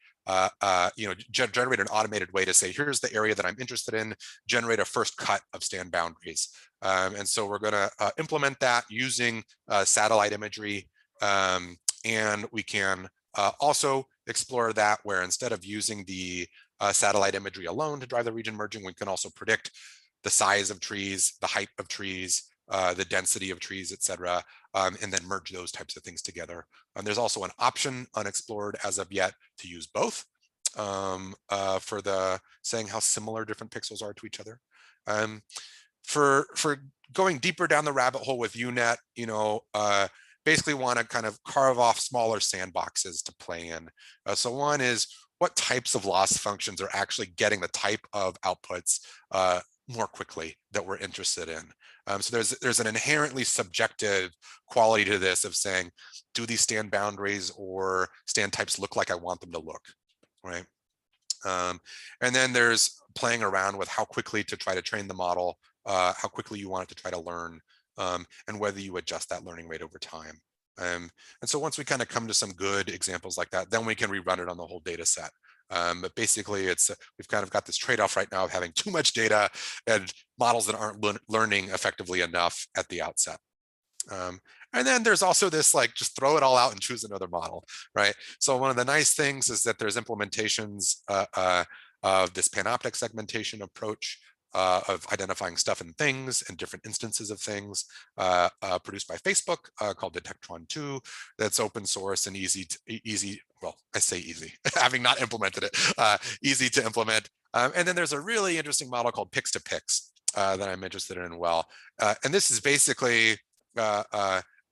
generate an automated way to say, here's the area that I'm interested in, generate a first cut of stand boundaries. And so we're going to implement that using satellite imagery. And we can also explore that where instead of using the satellite imagery alone to drive the region merging, we can also predict the size of trees, the height of trees, the density of trees, et cetera, and then merge those types of things together. And there's also an option unexplored as of yet to use both for the saying how similar different pixels are to each other. For going deeper down the rabbit hole with UNet, basically want to kind of carve off smaller sandboxes to play in. So one is what types of loss functions are actually getting the type of outputs more quickly that we're interested in. So there's an inherently subjective quality to this of saying, do these stand boundaries or stand types look like I want them to look, right? And then there's playing around with how quickly to try to train the model, how quickly you want it to try to learn, and whether you adjust that learning rate over time. And so once we kind of come to some good examples like that, then we can rerun it on the whole data set. But basically, we've kind of got this trade-off right now of having too much data and models that aren't learning effectively enough at the outset. And then there's also this, like, just throw it all out and choose another model, right? So one of the nice things is that there's implementations of this panoptic segmentation approach of identifying stuff and things and different instances of things produced by Facebook called Detectron 2. That's open source and easy, well, I say easy, having not implemented it, easy to implement. And then there's a really interesting model called Pix2Pix that I'm interested in. And this is basically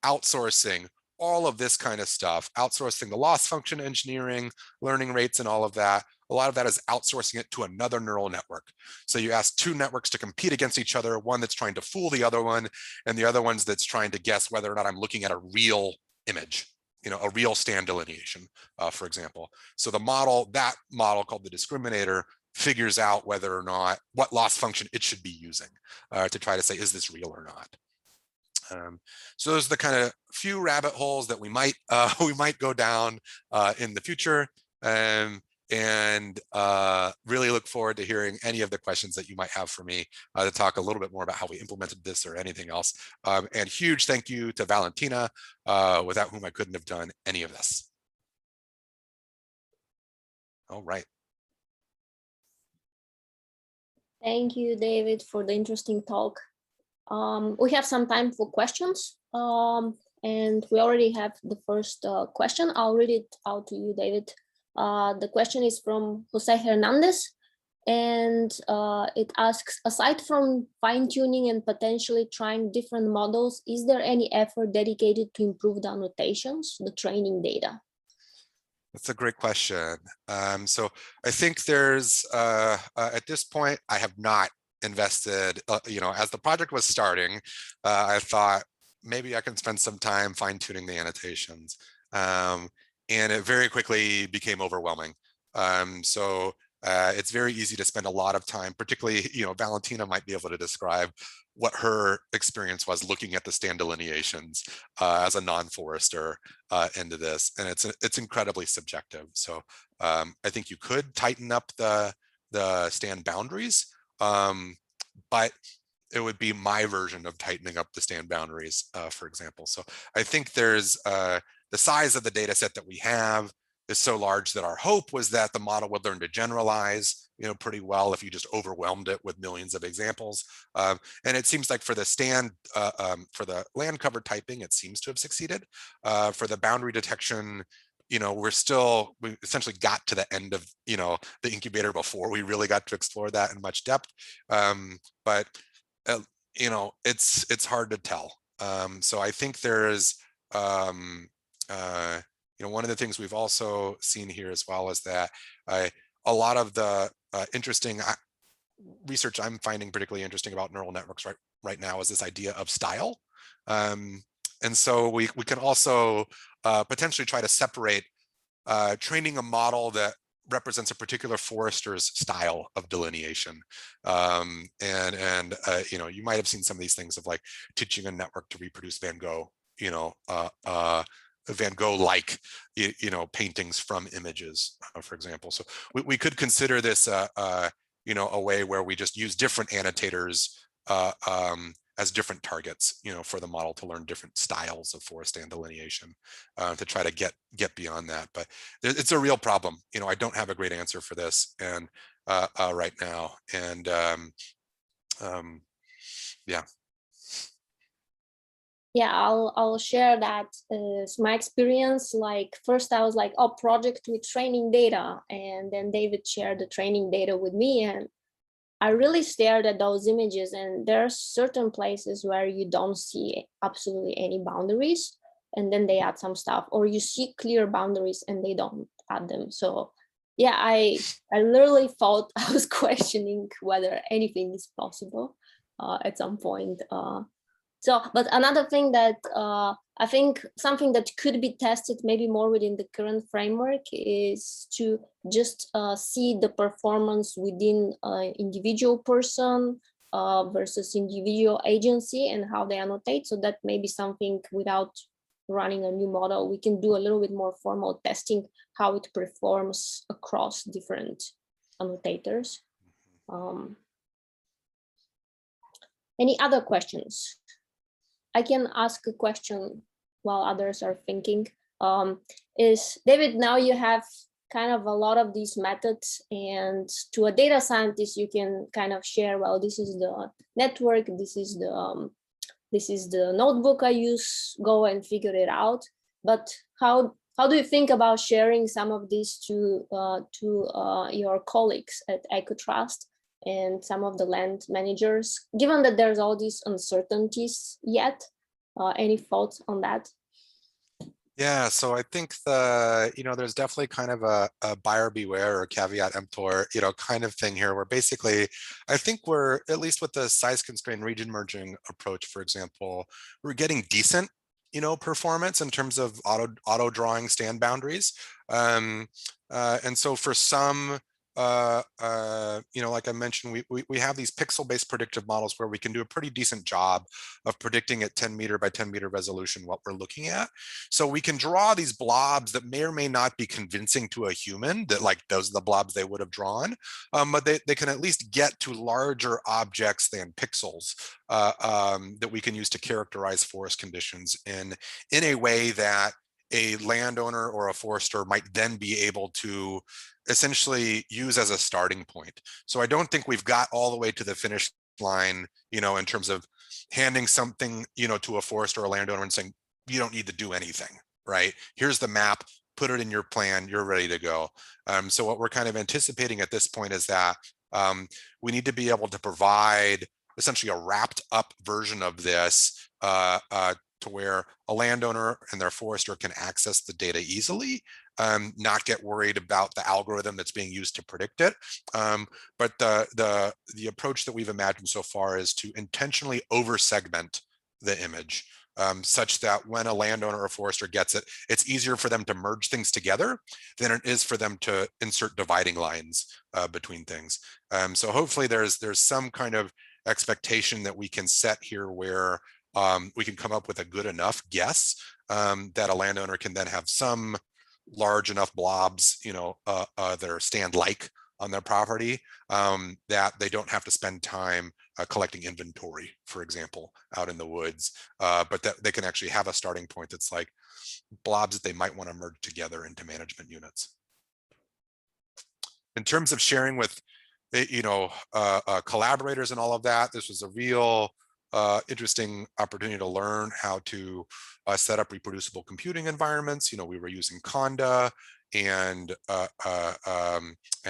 outsourcing all of this kind of stuff, outsourcing the loss function engineering, learning rates, and all of that. A lot of that is outsourcing it to another neural network. So you ask two networks to compete against each other, one that's trying to fool the other one, and the other one's that's trying to guess whether or not I'm looking at a real image, a real stand delineation, for example. So that model called the discriminator figures out whether or not what loss function it should be using to try to say, is this real or not? So those are the kind of few rabbit holes that we might go down in the future, and really look forward to hearing any of the questions that you might have for me to talk a little bit more about how we implemented this or anything else. And huge thank you to Valentina, without whom I couldn't have done any of this. All right. Thank you, David, for the interesting talk. We have some time for questions, and we already have the first question. I'll read it out to you, David. The question is from Jose Hernandez, and it asks, aside from fine-tuning and potentially trying different models, is there any effort dedicated to improve the annotations, the training data? That's a great question. So I think there's, at this point, I have not invested, as the project was starting, I thought maybe I can spend some time fine tuning the annotations. And it very quickly became overwhelming. So it's very easy to spend a lot of time, particularly, Valentina might be able to describe what her experience was looking at the stand delineations as a non-forester into this, and it's incredibly subjective. So I think you could tighten up the stand boundaries, but it would be my version of tightening up the stand boundaries, for example. So I think there's the size of the data set that we have is so large that our hope was that the model would learn to generalize, pretty well if you just overwhelmed it with millions of examples. And it seems like for the for the land cover typing, it seems to have succeeded. For the boundary detection, we essentially got to the end of, the incubator before we really got to explore that in much depth. But it's hard to tell. So I think there's, one of the things we've also seen here as well is that a lot of the interesting research I'm finding particularly interesting about neural networks right now is this idea of style. And so we can also potentially try to separate training a model that represents a particular forester's style of delineation. You might have seen some of these things of like teaching a network to reproduce Van Gogh, Van Gogh-like, paintings from images, for example. So we could consider this, a way where we just use different annotators as different targets, for the model to learn different styles of forest stand delineation, to try to get beyond that. But it's a real problem. I don't have a great answer for this, and right now, and yeah. Yeah, I'll share that as my experience. Like first I was like, oh, project with training data, and then David shared the training data with me, and I really stared at those images, and there are certain places where you don't see absolutely any boundaries, and then they add some stuff, or you see clear boundaries and they don't add them. So yeah, I literally thought I was questioning whether anything is possible at some point. But another thing that I think something that could be tested maybe more within the current framework is to just see the performance within an individual person versus individual agency and how they annotate. So that may be something without running a new model, we can do a little bit more formal testing, how it performs across different annotators. Any other questions? I can ask a question while others are thinking. Is David, now you have kind of a lot of these methods, and to a data scientist, you can kind of share, well, this is the network, this is the notebook I use, go and figure it out. But how do you think about sharing some of these to your colleagues at EcoTrust and some of the land managers, given that there's all these uncertainties yet? Any thoughts on that? Yeah, so I think there's definitely kind of a buyer beware or caveat emptor, kind of thing here, where basically, I think we're, at least with the size constrained region merging approach, for example, we're getting decent, performance in terms of auto drawing stand boundaries. And so for some, like I mentioned, we have these pixel-based predictive models where we can do a pretty decent job of predicting at 10 meter by 10 meter resolution what we're looking at. So we can draw these blobs that may or may not be convincing to a human that like those are the blobs they would have drawn, but they can at least get to larger objects than pixels that we can use to characterize forest conditions in a way that a landowner or a forester might then be able to essentially use as a starting point. So I don't think we've got all the way to the finish line, in terms of handing something, to a forester or a landowner and saying, you don't need to do anything, right? Here's the map, put it in your plan, you're ready to go. So what we're kind of anticipating at this point is that we need to be able to provide essentially a wrapped up version of this to where a landowner and their forester can access the data easily, not get worried about the algorithm that's being used to predict it. But the approach that we've imagined so far is to intentionally over-segment the image, such that when a landowner or forester gets it, it's easier for them to merge things together than it is for them to insert dividing lines between things. So hopefully there's some kind of expectation that we can set here where we can come up with a good enough guess that a landowner can then have some large enough blobs, that are stand-like on their property, that they don't have to spend time collecting inventory, for example, out in the woods, but that they can actually have a starting point that's like blobs that they might want to merge together into management units. In terms of sharing with, collaborators and all of that, this was a real interesting opportunity to learn how to set up reproducible computing environments. We were using Conda and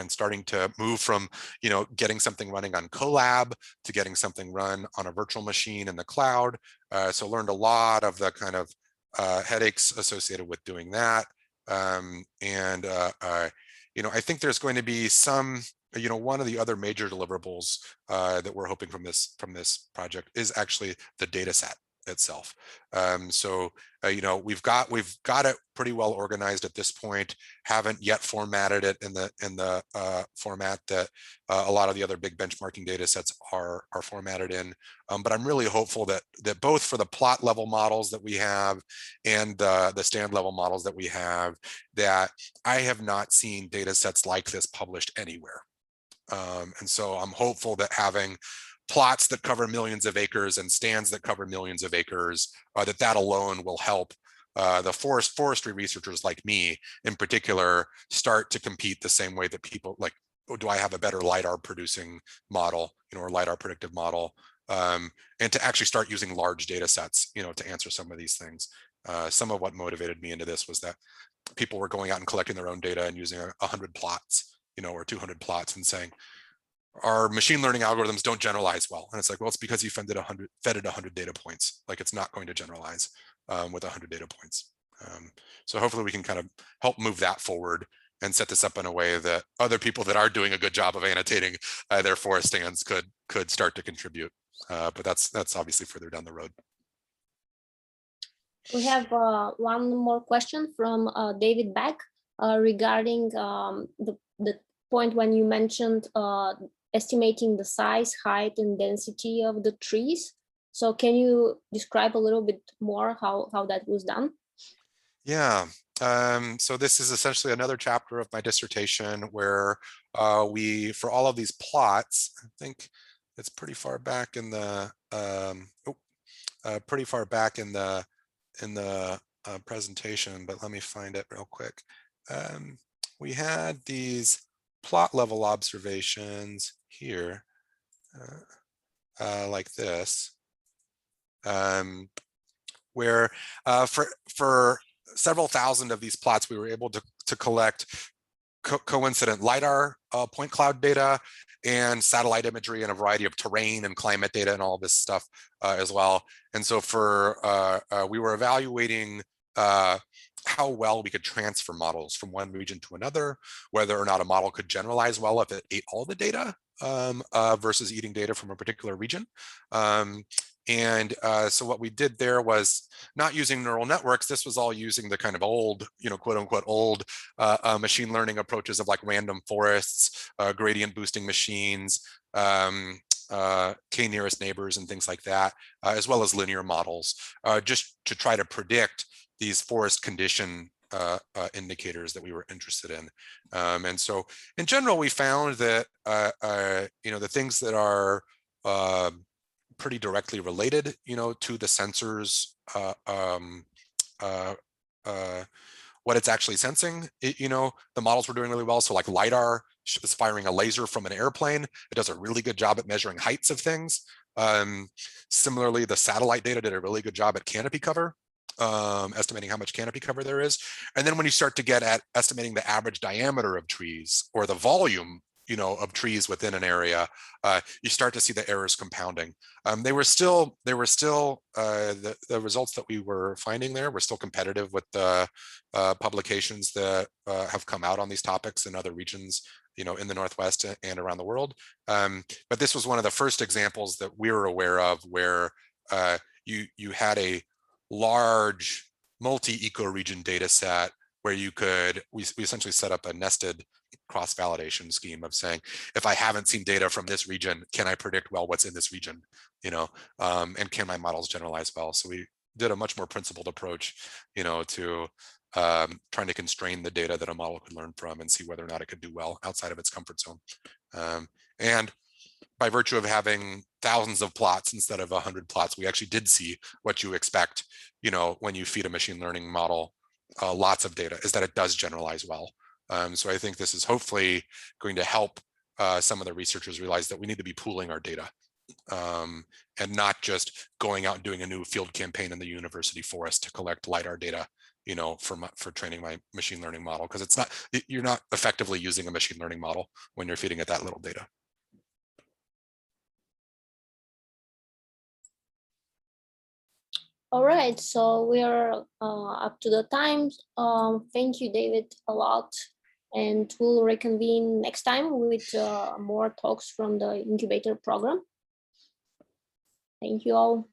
starting to move from, getting something running on Colab to getting something run on a virtual machine in the cloud. So learned a lot of the kind of headaches associated with doing that. I think there's going to be some, one of the other major deliverables that we're hoping from this project is actually the data set. itself. You know, we've got it pretty well organized at this point. Haven't yet formatted it in the format that a lot of the other big benchmarking data sets are formatted in. But I'm really hopeful that both for the plot level models that we have and the stand level models that we have, that I have not seen data sets like this published anywhere. And so I'm hopeful that having plots that cover millions of acres and stands that cover millions of acres, that alone will help the forestry researchers like me in particular start to compete the same way that people like, oh, do I have a better LiDAR producing model, you know, or LiDAR predictive model, and to actually start using large data sets, you know, to answer some of these things. Some of what motivated me into this was that people were going out and collecting their own data and using 100 plots, you know, or 200 plots and saying, our machine learning algorithms don't generalize well. And it's like, well, it's because you fed it 100 data points. Like it's not going to generalize with 100 data points. So hopefully we can kind of help move that forward and set this up in a way that other people that are doing a good job of annotating their forest stands could start to contribute. But that's obviously further down the road. We have one more question from David Beck regarding the point when you mentioned estimating the size, height, and density of the trees. So can you describe a little bit more how that was done? Yeah. So this is essentially another chapter of my dissertation where for all of these plots, I think it's pretty far back in the presentation, but let me find it real quick. We had these plot level observations here, like this, where for several thousand of these plots, we were able to collect coincident LiDAR point cloud data and satellite imagery and a variety of terrain and climate data and all this stuff as well. And so we were evaluating how well we could transfer models from one region to another, whether or not a model could generalize well if it ate all the data versus eating data from a particular region. So what we did there was not using neural networks. This was all using the kind of old, you know, quote unquote old machine learning approaches of like random forests, gradient boosting machines, k nearest neighbors and things like that, as well as linear models, just to try to predict these forest condition indicators that we were interested in. And so in general, we found that, you know, the things that are pretty directly related, you know, to the sensors, what it's actually sensing, you know, the models were doing really well. So like LiDAR is firing a laser from an airplane. It does a really good job at measuring heights of things. Similarly, the satellite data did a really good job at canopy cover, estimating how much canopy cover there is. And then when you start to get at estimating the average diameter of trees or the volume, you know, of trees within an area, you start to see the errors compounding. The results that we were finding there were still competitive with the publications that have come out on these topics in other regions, you know, in the Northwest and around the world. But this was one of the first examples that we were aware of where you had a large multi-ecoregion data set where we essentially set up a nested cross-validation scheme of saying, if I haven't seen data from this region, can I predict well what's in this region, you know, and can my models generalize well? So we did a much more principled approach, you know, to trying to constrain the data that a model could learn from and see whether or not it could do well outside of its comfort zone. And by virtue of having thousands of plots instead of 100 plots, we actually did see what you expect, you know, when you feed a machine learning model lots of data, is that it does generalize well. So I think this is hopefully going to help some of the researchers realize that we need to be pooling our data and not just going out and doing a new field campaign in the university forest to collect LiDAR data, you know, for training my machine learning model, because it's not, you're not effectively using a machine learning model when you're feeding it that little data. All right, so we are up to the time. Thank you, David, a lot. And we'll reconvene next time with more talks from the incubator program. Thank you all.